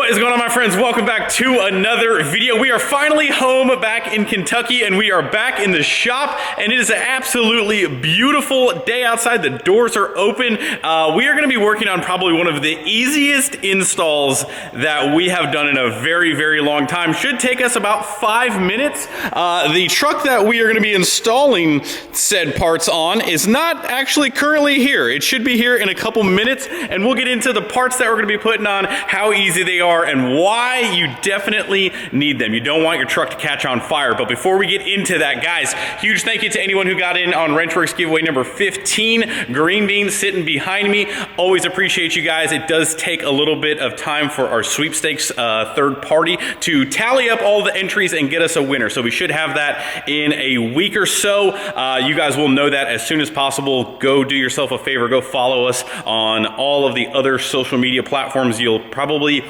What is going on, my friends? Welcome back to another video. We are finally home back in Kentucky, and we are back in the shop, and it is an absolutely beautiful day outside. The doors are open. We are going to be working on probably one of the easiest installs that we have done in a very, very long time. Should take us about 5 minutes. The truck that we are going to be installing said parts on is not actually currently here. It should be here in a couple minutes, and we'll get into the parts that we're going to be putting on, how easy they are, and why you definitely need them. You don't want your truck to catch on fire. But before we get into that, guys, huge thank you to anyone who got in on Wrenchworks giveaway number 15. Green Bean sitting behind me. Always appreciate you guys. It does take a little bit of time for our sweepstakes third party to tally up all the entries and get us a winner. So we should have that in a week or so. You guys will know that as soon as possible. Go do yourself a favor. Go follow us on all of the other social media platforms. You'll probably,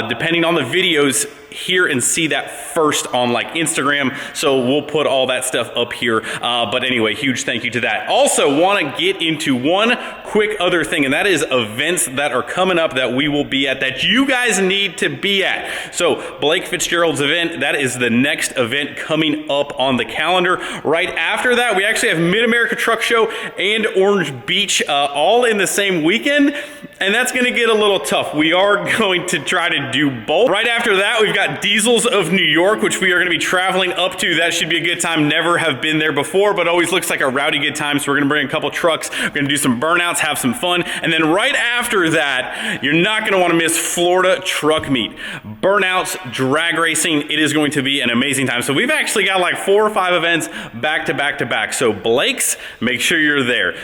depending on the videos, hear and see that first on like Instagram. So we'll put all that stuff up here. But anyway, huge thank you to that. Also want to get into one quick other thing, and that is events that are coming up that we will be at that you guys need to be at. So Blake Fitzgerald's event, that is the next event coming up on the calendar. Right after that, we actually have Mid-America Truck Show and Orange Beach all in the same weekend. And that's going to get a little tough. We are going to try to do both. Right after that, we've got Diesels of New York, which we are going to be traveling up to. That should be a good time. Never have been there before, but always looks like a rowdy good time. So we're going to bring a couple trucks. We're going to do some burnouts, have some fun. And then right after that, you're not going to want to miss Florida Truck Meet. Burnouts, drag racing. It is going to be an amazing time. So we've actually got like 4 or 5 events back to back to back. So Blake's, make sure you're there.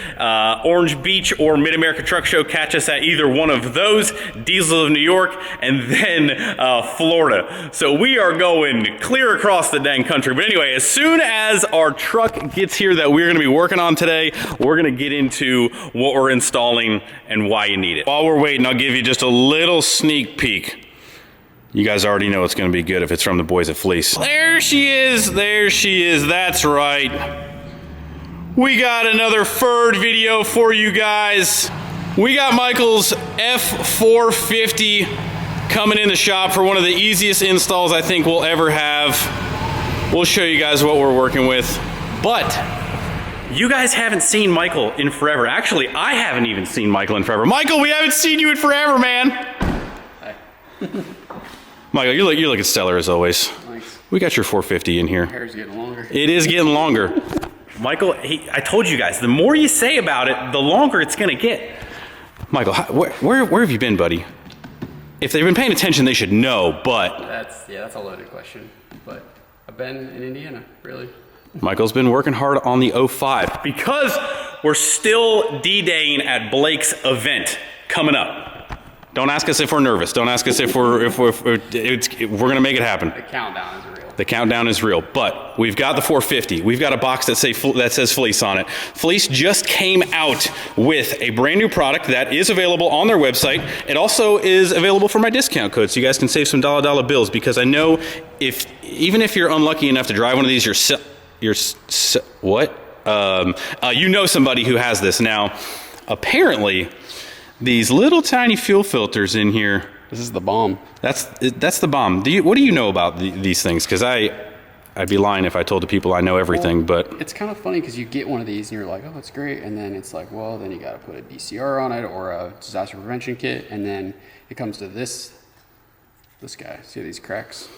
Orange Beach or Mid-America Truck Show, catch us at either one of those. Diesel of New York, and then Florida. So we are going clear across the dang country. But anyway, as soon as our truck gets here that we're going to be working on today, we're going to get into what we're installing and why you need it. While we're waiting, I'll give you just a little sneak peek. You guys already know it's going to be good if it's from the boys at Fleece. There she is. There she is. That's right. We got another Furred video for you guys. We got Michael's F450 coming in the shop for one of the easiest installs I think we'll ever have. We'll show you guys what we're working with. But you guys haven't seen Michael in forever. Actually, I haven't even seen Michael in forever. Michael, we haven't seen you in forever, man. Hi. Michael, you're looking stellar as always. Thanks. We got your 450 in here. My hair's getting longer. It is getting longer. Michael, I told you guys, the more you say about it, the longer it's gonna get. Michael, where have you been, buddy? If they've been paying attention, they should know, but... That's a loaded question, but I've been in Indiana, really. Michael's been working hard on the 05 because we're still D-Daying at Blake's event coming up. Don't ask us if we're nervous. Don't ask us if we're gonna make it happen. The countdown is real. The countdown is real, but we've got the 450. We've got a box that says Fleece on it. Fleece just came out with a brand new product that is available on their website. It also is available for my discount code, so you guys can save some dollar bills, because I know even if you're unlucky enough to drive one of these, you know somebody who has this. Now, apparently, these little tiny fuel filters in here, This is the bomb. That's the bomb. What do you know about these things? Because I'd be lying if I told the people I know everything, but... It's kind of funny because you get one of these and you're like, oh, that's great. And then it's like, well, then you got to put a DCR on it or a disaster prevention kit. And then it comes to this guy. See these cracks?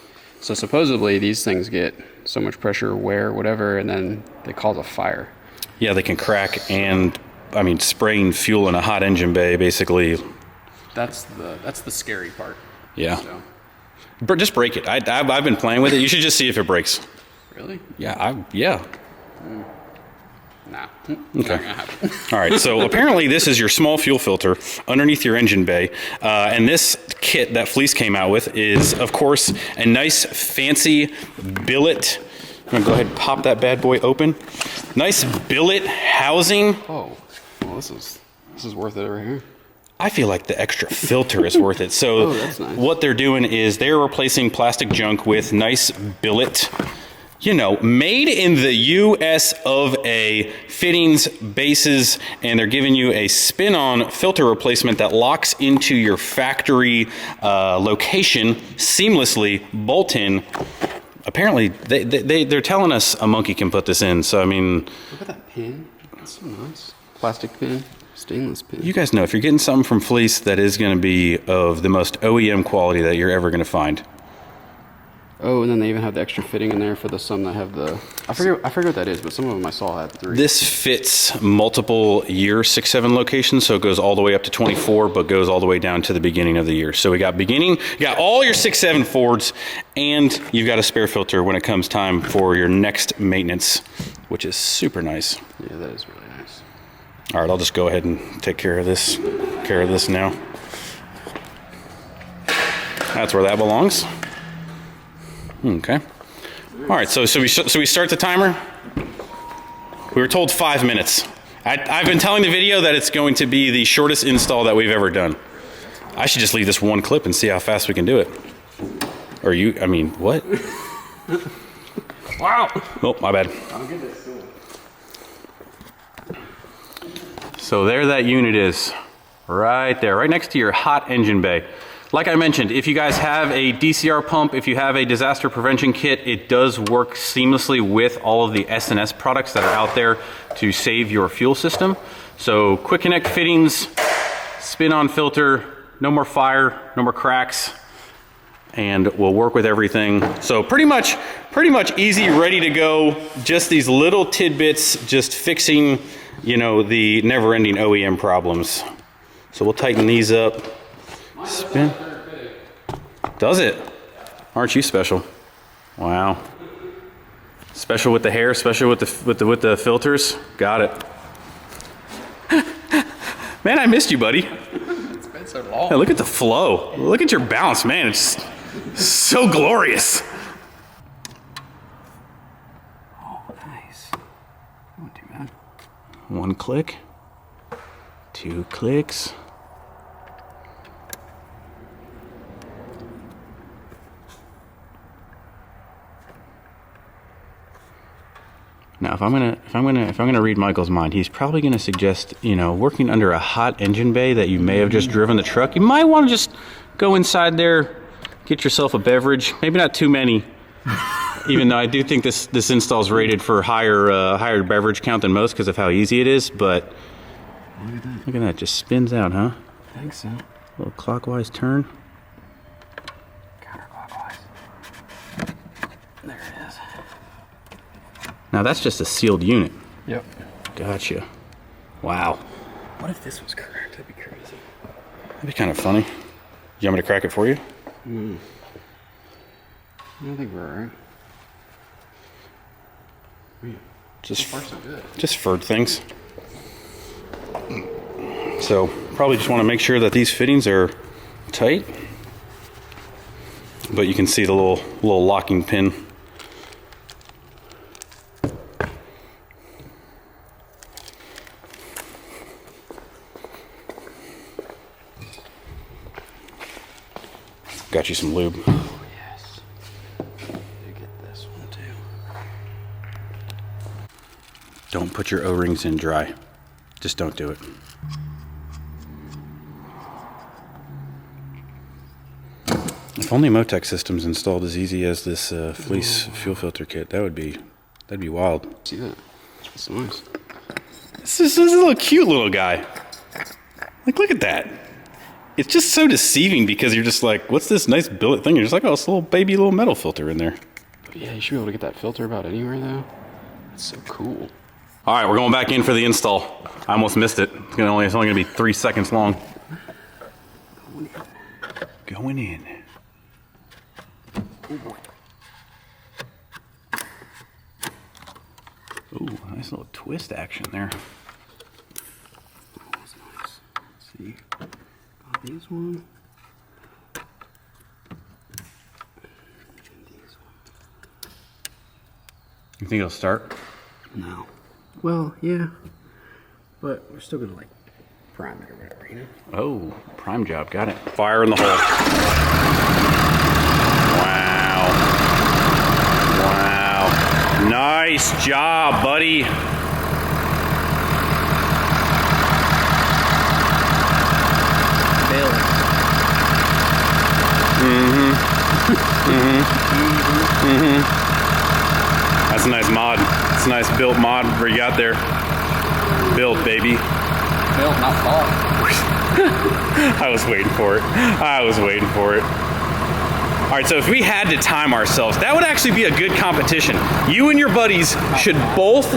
So supposedly these things get so much pressure, wear, whatever, and then they cause a fire. Yeah, they can crack, and, I mean, spraying fuel in a hot engine bay, basically... That's the scary part. Yeah. So. Just break it. I've been playing with it. You should just see if it breaks. Really? Yeah. Yeah. Nah. Okay. Not gonna happen. All right. So apparently this is your small fuel filter underneath your engine bay, and this kit that Fleece came out with is, of course, a nice fancy billet. I'm gonna go ahead and pop that bad boy open. Nice billet housing. Oh, well, this is worth it right here. I feel like the extra filter is worth it. So that's nice. What they're doing is they're replacing plastic junk with nice billet you know, made in the US of A, fittings, bases, and they're giving you a spin-on filter replacement that locks into your factory location seamlessly, bolt-in. Apparently, they're telling us a monkey can put this in, so I mean... Look at that pin. That's so nice. Plastic pin, stainless pin. You guys know, if you're getting something from Fleece, that is going to be of the most OEM quality that you're ever going to find. Oh, and then they even have the extra fitting in there for the some that have the... I forget what that is, but some of them I saw had 3. This fits multiple year 6-7 locations, so it goes all the way up to 24, but goes all the way down to the beginning of the year. So we got beginning, you got all your 6-7 Fords, and you've got a spare filter when it comes time for your next maintenance, which is super nice. Yeah, that is really nice. All right, I'll just go ahead and take care of this now. That's where that belongs. Okay. All right, so we start the timer. We were told 5 minutes. I've been telling the video that it's going to be the shortest install that we've ever done. I should just leave this one clip and see how fast we can do it. Or you, I mean, what? Wow. Oh, my bad. I'll get this too. So there that unit is, right there, right next to your hot engine bay. Like I mentioned, if you guys have a DCR pump, if you have a disaster prevention kit, it does work seamlessly with all of the S&S products that are out there to save your fuel system. So quick connect fittings, spin-on filter, no more fire, no more cracks, and we'll work with everything. So pretty much easy, ready to go. Just these little tidbits, just fixing, you know, the never-ending OEM problems. So we'll tighten these up. Spin. Does it? Aren't you special? Wow. Special with the hair, special with the filters. Got it. Man, I missed you, buddy. It's been so long. Hey, look at the flow. Look at your balance, man. It's so glorious. Oh, nice. Not too bad. 1 click. 2 clicks. Now, if I'm gonna read Michael's mind, he's probably gonna suggest, you know, working under a hot engine bay that you may have just driven the truck. You might want to just go inside there, get yourself a beverage. Maybe not too many, even though I do think this install is rated for higher beverage count than most because of how easy it is. But look at that, just spins out, huh? I think so. A little clockwise turn. Counterclockwise. There it is. Now that's just a sealed unit. Yep. Gotcha. Wow. What if this was cracked? That'd be crazy. That'd be kind of funny. You want me to crack it for you? I think we're alright. Just So far, so good. just Ferd things. So probably just want to make sure that these fittings are tight. But you can see the little locking pin. Got you some lube. Oh, yes. You get this one too. Don't put your O-rings in dry. Just don't do it. If only Motec Systems installed as easy as this Fleece fuel filter kit, that'd be wild. See that? That's nice. This is a little cute little guy. Like, look at that. It's just so deceiving because you're just like, what's this nice billet thing? You're just like, oh, it's a little baby little metal filter in there. Yeah, you should be able to get that filter about anywhere though. That's so cool. All right, we're going back in for the install. I almost missed it. It's only going to be 3 seconds long. Going in. Ooh, nice little twist action there. That's nice. Let's see. Got these one. And these one. You think it'll start? No. Well, yeah. But we're still gonna like prime it or whatever, you know? Oh, prime job, got it. Fire in the hole. Wow. Wow. Nice job, buddy. Bill. That's a nice mod. It's a nice built mod where you got there. Built, baby. Bill, not far. I was waiting for it. I was waiting for it. All right, so if we had to time ourselves, that would actually be a good competition. You and your buddies should both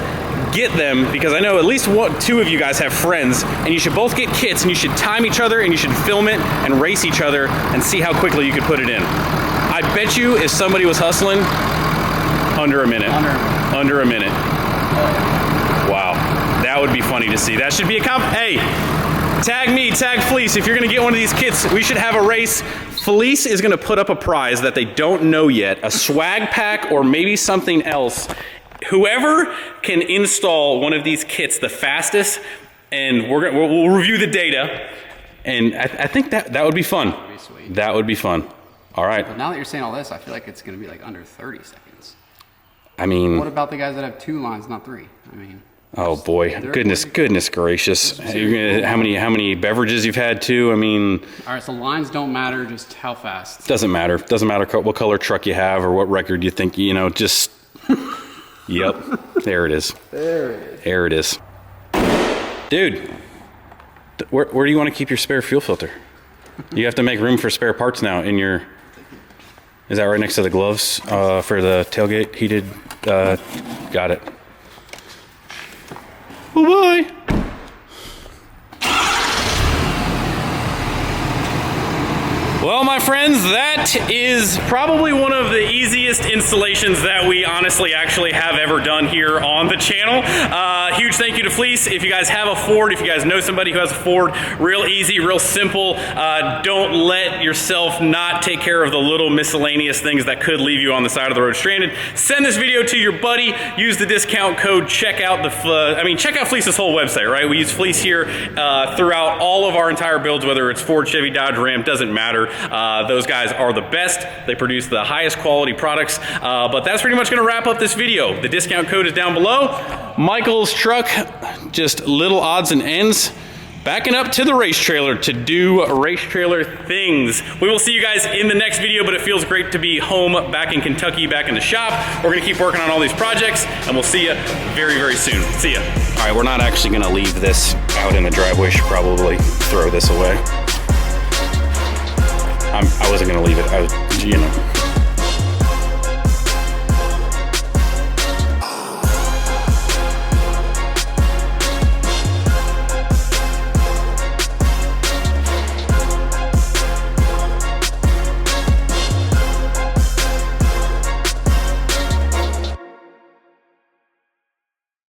get them, because I know at least two of you guys have friends, and you should both get kits, and you should time each other, and you should film it and race each other and see how quickly you could put it in. I bet you if somebody was hustling, under a minute. Under a minute. Wow, that would be funny to see. That should be a Hey, tag me, tag Fleece. If you're gonna get one of these kits, we should have a race. Fleece is gonna put up a prize that they don't know yet, a swag pack or maybe something else. Whoever can install one of these kits the fastest, and we'll review the data, and I think that would be fun. That'd be sweet. That would be fun. All right. But now that you're saying all this, I feel like it's gonna be like under 30 seconds. I mean, What about the guys that have 2 lines, not 3? I mean, oh boy, goodness gracious! You're gonna, how many beverages you've had too? I mean, all right, so lines don't matter, just how fast. Doesn't matter. Doesn't matter what color truck you have or what record you think. You know, just. Yep, there it is. There it is. There it is. Dude, where do you want to keep your spare fuel filter? You have to make room for spare parts now in your. Is that right next to the gloves for the tailgate heated? Got it. Bye-bye. Well, my friends, that is probably one of the easiest installations that we honestly actually have ever done here on the channel. Huge thank you to Fleece. If you guys have a Ford, if you guys know somebody who has a Ford, real easy, real simple. Don't let yourself not take care of the little miscellaneous things that could leave you on the side of the road stranded. Send this video to your buddy. Use the discount code. Check out check out Fleece's whole website, right? We use Fleece here throughout all of our entire builds, whether it's Ford, Chevy, Dodge, Ram, doesn't matter. Those guys are the best. They produce the highest quality products. But that's pretty much gonna wrap up this video. The discount code is down below. Michael's truck, just little odds and ends. Backing up to the race trailer to do race trailer things. We will see you guys in the next video, but it feels great to be home back in Kentucky, back in the shop. We're gonna keep working on all these projects, and we'll see you very, very soon. See ya. All right, we're not actually gonna leave this out in the driveway. Should probably throw this away. I wasn't gonna leave it. You know.